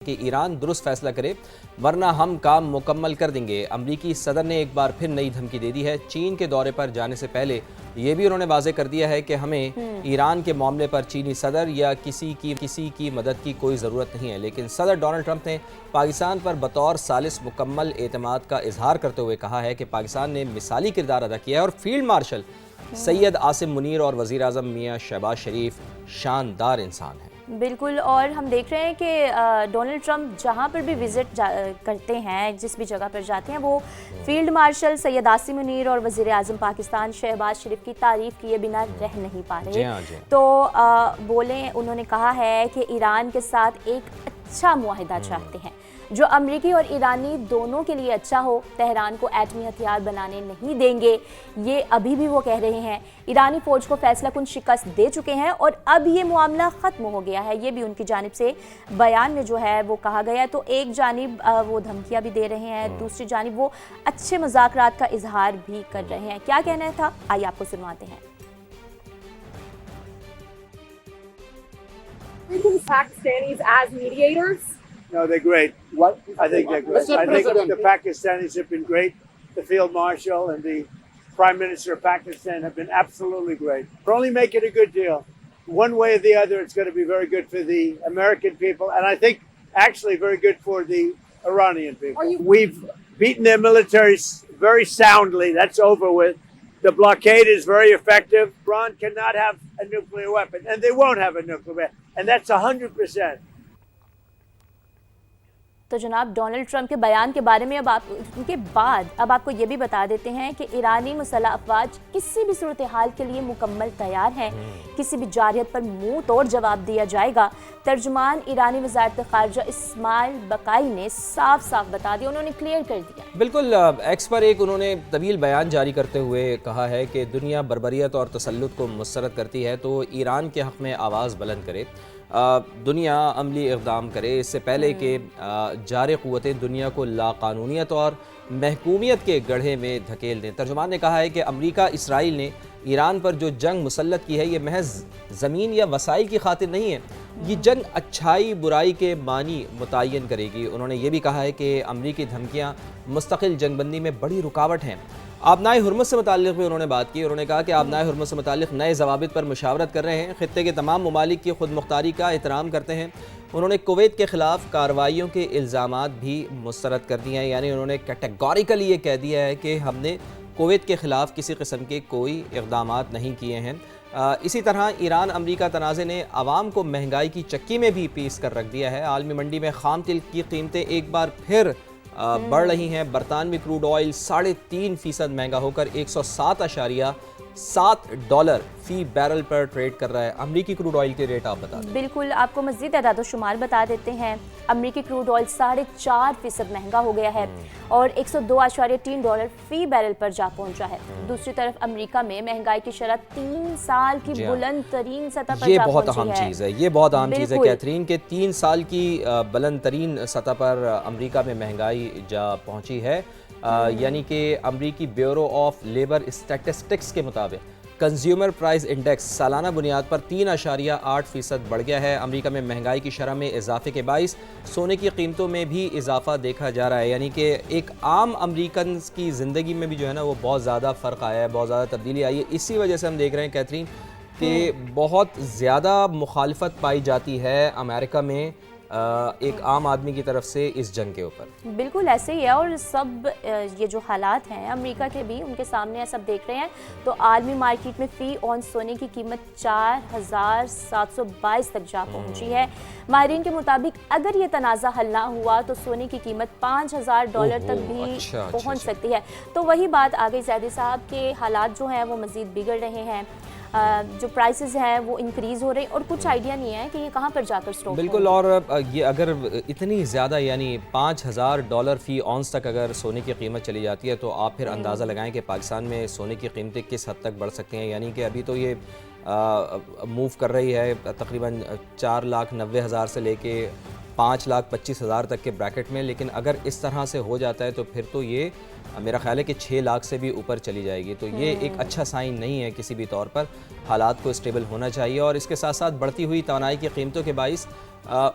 کہ ایران درست فیصلہ کرے ورنہ ہم کام مکمل کر دیں گے۔ امریکی صدر نے ایک بار پھر نئی دھمکی دے دی ہے۔ چین کے دورے پر جانے سے پہلے یہ بھی انہوں نے واضح کر دیا ہے کہ ہمیں ایران کے معاملے پر چینی صدر یا کسی کی مدد کی کوئی ضرورت نہیں ہے، لیکن صدر ڈونلڈ ٹرمپ نے پاکستان پر بطور ثالث مکمل اعتماد کا اظہار کرتے ہوئے کہا ہے کہ پاکستان نے مثالی کردار ادا کیا ہے اور فیلڈ مارشل سید عاصم منیر اور وزیر اعظم میاں شہباز شریف شاندار انسان ہیں۔ بالکل، اور ہم دیکھ رہے ہیں کہ ڈونلڈ ٹرمپ جہاں پر بھی وزٹ کرتے ہیں، جس بھی جگہ پر جاتے ہیں، وہ فیلڈ مارشل سید عاصم منیر اور وزیر اعظم پاکستان شہباز شریف کی تعریف کیے بنا رہ نہیں پا رہے۔ تو بولیں، انہوں نے کہا ہے کہ ایران کے ساتھ ایک اچھا معاہدہ چاہتے ہیں جو امریکی اور ایرانی دونوں کے لیے اچھا ہو۔ تہران کو ایٹمی ہتھیار بنانے نہیں دیں گے، یہ ابھی بھی وہ کہہ رہے ہیں۔ ایرانی فوج کو فیصلہ کن شکست دے چکے ہیں اور اب یہ معاملہ ختم ہو گیا ہے، یہ بھی ان کی جانب سے بیان میں جو ہے وہ کہا گیا ہے۔ تو ایک جانب وہ دھمکیاں بھی دے رہے ہیں، دوسری جانب وہ اچھے مذاکرات کا اظہار بھی کر رہے ہیں۔ کیا کہنا تھا، آئیے آپ کو سنواتے ہیں۔ Pakistanis as mediators? No, they're great. What? I think they're great. Mr. I think President. the Pakistanis have been great. The Field Marshal and the Prime Minister of Pakistan have been absolutely great. We're only making a good deal. One way or the other, it's going to be very good for the American people, and I think actually very good for the Iranian people. We've beaten their militaries very soundly. That's over with. The blockade is very effective. Iran cannot have a nuclear weapon, and they won't have a nuclear weapon, and that's 100%. تو جناب Donald Trump کے بیان کے بارے میں ان کے بعد اب آپ کو یہ بھی بتا دیتے ہیں کہ ایرانی مسلح افواج کسی بھی صورتحال کے لیے مکمل تیار ہیں، کسی بھی جارحیت پر منہ توڑ جواب دیا جائے گا۔ ترجمان ایرانی وزارت خارجہ اسماعیل بقائی نے صاف صاف بتا دیا، انہوں نے کلیئر کر دیا۔ بالکل، ایکس پر ایک انہوں نے طویل بیان جاری کرتے ہوئے کہا ہے کہ دنیا بربریت اور تسلط کو مسترد کرتی ہے تو ایران کے حق میں آواز بلند کرے، دنیا عملی اقدام کرے، اس سے پہلے کہ جارح قوتیں دنیا کو لاقانونیت اور محکومیت کے گڑھے میں دھکیل دیں۔ ترجمان نے کہا ہے کہ امریکہ اسرائیل نے ایران پر جو جنگ مسلط کی ہے یہ محض زمین یا وسائل کی خاطر نہیں ہے، یہ جنگ اچھائی برائی کے معنی متعین کرے گی۔ انہوں نے یہ بھی کہا ہے کہ امریکی دھمکیاں مستقل جنگ بندی میں بڑی رکاوٹ ہیں۔ آبنائے ہرمز سے متعلق بھی انہوں نے بات کی، انہوں نے کہا کہ آبنائے ہرمز سے متعلق نئے ضوابط پر مشاورت کر رہے ہیں، خطے کے تمام ممالک کی خود مختاری کا احترام کرتے ہیں۔ انہوں نے کویت کے خلاف کارروائیوں کے الزامات بھی مسترد کر دیے ہیں، یعنی انہوں نے کیٹیگوریکلی یہ کہہ دیا ہے کہ ہم نے کویت کے خلاف کسی قسم کے کوئی اقدامات نہیں کیے ہیں۔ اسی طرح ایران امریکہ تنازع نے عوام کو مہنگائی کی چکی میں بھی پیس کر رکھ دیا ہے۔ عالمی منڈی میں خام تیل کی قیمتیں ایک بار پھر بڑھ رہی ہیں۔ برطانوی کروڈ آئل 3.5% مہنگا ہو کر $107.7 فی بیرل پر ٹریڈ کر رہا ہے۔ امریکی کروڈ آئل کے ریٹ آپ بتا دیں۔ بالکل، آپ کو مزید اعداد و شمار بتا دیتے ہیں۔ امریکی کروڈ آئل 4.5% مہنگا ہو گیا ہے اور $102.3 فی بیرل پر جا پہنچا ہے۔ دوسری طرف امریکہ میں مہنگائی کی شرح 3 سال کی بلند ترین سطح پر یہ جا بہت پہنچی اہم ہے۔ چیز ہے، یہ بہت اہم چیز ہے کیتھرین کہ 3 سال کی بلند ترین سطح پر امریکہ میں مہنگائی جا پہنچی ہے۔ یعنی کہ امریکی بیورو آف لیبر اسٹیٹسٹکس کے مطابق کنزیومر پرائز انڈیکس سالانہ بنیاد پر 3.8% بڑھ گیا ہے۔ امریکہ میں مہنگائی کی شرح میں اضافے کے باعث سونے کی قیمتوں میں بھی اضافہ دیکھا جا رہا ہے، یعنی کہ ایک عام امریکنز کی زندگی میں بھی جو ہے نا وہ بہت زیادہ فرق آیا ہے، بہت زیادہ تبدیلی آئی ہے۔ اسی وجہ سے ہم دیکھ رہے ہیں کیتھرین کہ بہت زیادہ مخالفت پائی جاتی ہے امریکہ میں ایک عام آدمی کی طرف سے اس جنگ کے اوپر۔ بالکل ایسے ہی ہے، اور سب یہ جو حالات ہیں امریکہ کے بھی ان کے سامنے سب دیکھ رہے ہیں۔ تو عالمی مارکیٹ میں فی اونس سونے کی قیمت 4,722 تک جا پہنچی ہے۔ ماہرین کے مطابق اگر یہ تنازع حل نہ ہوا تو سونے کی قیمت $5,000 تک بھی پہنچ سکتی ہے۔ تو وہی بات آ گئی زیدی صاحب کے حالات جو ہیں وہ مزید بگڑ رہے ہیں، جو پرائسز ہیں وہ انکریز ہو رہے ہیں اور کچھ آئیڈیا نہیں ہے کہ یہ کہاں پر جا کر سٹاک ہوں۔ بالکل، اور یہ اگر اتنی زیادہ یعنی $5,000 فی اونس تک اگر سونے کی قیمت چلی جاتی ہے تو آپ پھر اندازہ لگائیں کہ پاکستان میں سونے کی قیمتیں کس حد تک بڑھ سکتی ہیں۔ یعنی کہ ابھی تو یہ موو کر رہی ہے تقریباً 4,90,000 سے لے کے 5,25,000 تک کے بریکٹ میں، لیکن اگر اس طرح سے ہو جاتا ہے تو پھر تو یہ میرا خیال ہے کہ 6 لاکھ سے بھی اوپر چلی جائے گی۔ تو یہ ایک اچھا سائن نہیں ہے کسی بھی طور پر، حالات کو اسٹیبل ہونا چاہیے۔ اور اس کے ساتھ ساتھ بڑھتی ہوئی توانائی کی قیمتوں کے باعث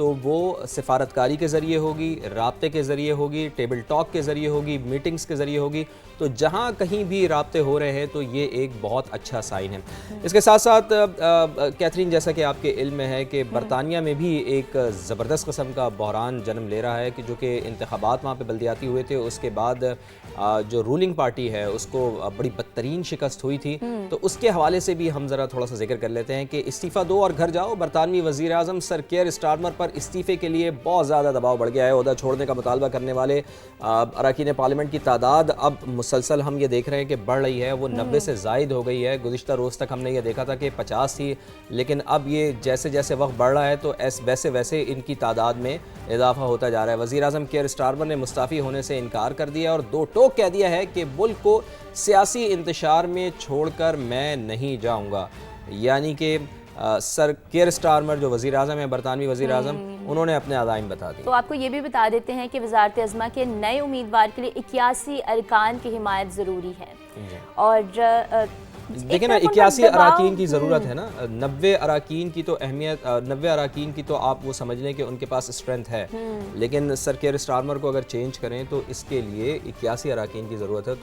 تو وہ سفارتکاری کے ذریعے ہوگی, رابطے کے ذریعے ہوگی, ٹیبل ٹاک کے ذریعے ہوگی, میٹنگز کے ذریعے ہوگی. تو جہاں کہیں بھی رابطے ہو رہے ہیں تو یہ ایک بہت اچھا سائن ہے. اس کے ساتھ ساتھ کیتھرین, جیسا کہ آپ کے علم میں ہے کہ برطانیہ میں بھی ایک زبردست قسم کا بحران جنم لے رہا ہے کہ جو کہ انتخابات وہاں پہ بلدیاتی ہوئے تھے, اس کے بعد جو رولنگ پارٹی ہے اس کو بڑی بدترین شکست ہوئی تھی. تو اس کے حوالے سے بھی ہم ذرا تھوڑا سا ذکر کر لیتے ہیں کہ استعفیٰ دو اور گھر جاؤ. برطانوی وزیر اعظم سر کیئر سٹارمر پر استعفے کے لیے بہت زیادہ دباؤ بڑھ گیا ہے. عہدہ چھوڑنے کا مطالبہ کرنے والے اراکین پارلیمنٹ کی تعداد اب مسلسل ہم یہ دیکھ رہے ہیں کہ بڑھ رہی ہے, وہ 90 سے زائد ہو گئی ہے. گزشتہ روز تک ہم نے یہ دیکھا تھا کہ 50 تھی, لیکن اب یہ جیسے جیسے وقت بڑھ رہا ہے تو ویسے ویسے ان کی تعداد میں اضافہ ہوتا جا رہا ہے. وزیر اعظم کیئر سٹارمر نے مستعفی ہونے سے انکار کر دیا اور دو ٹوک کہہ دیا ہے کہ ملک کو سیاسی انتشار میں چھوڑ کر میں نہیں جاؤں گا. یعنی کہ سر کیئر سٹارمر جو وزیر اعظم ہیں, برطانوی وزیر اعظم, انہوں نے اپنے عزائم بتا دی. تو آپ کو یہ بھی بتا دیتے ہیں کہ وزارت عظمیٰ کے نئے امیدوار کے لیے 81 ارکان کی حمایت ضروری ہے. اور دیکھیں نا, 81 اراکین کی ضرورت ہے نا. 90 اراکین کی تو اہمیت, 90 اراکین کی تو آپ وہ سمجھ لیں کہ ان کے پاس اسٹرینتھ ہے, لیکن سر کیئر سٹارمر کو اگر چینج کریں تو اس کے لیے 81 اراکین کی ضرورت ہے.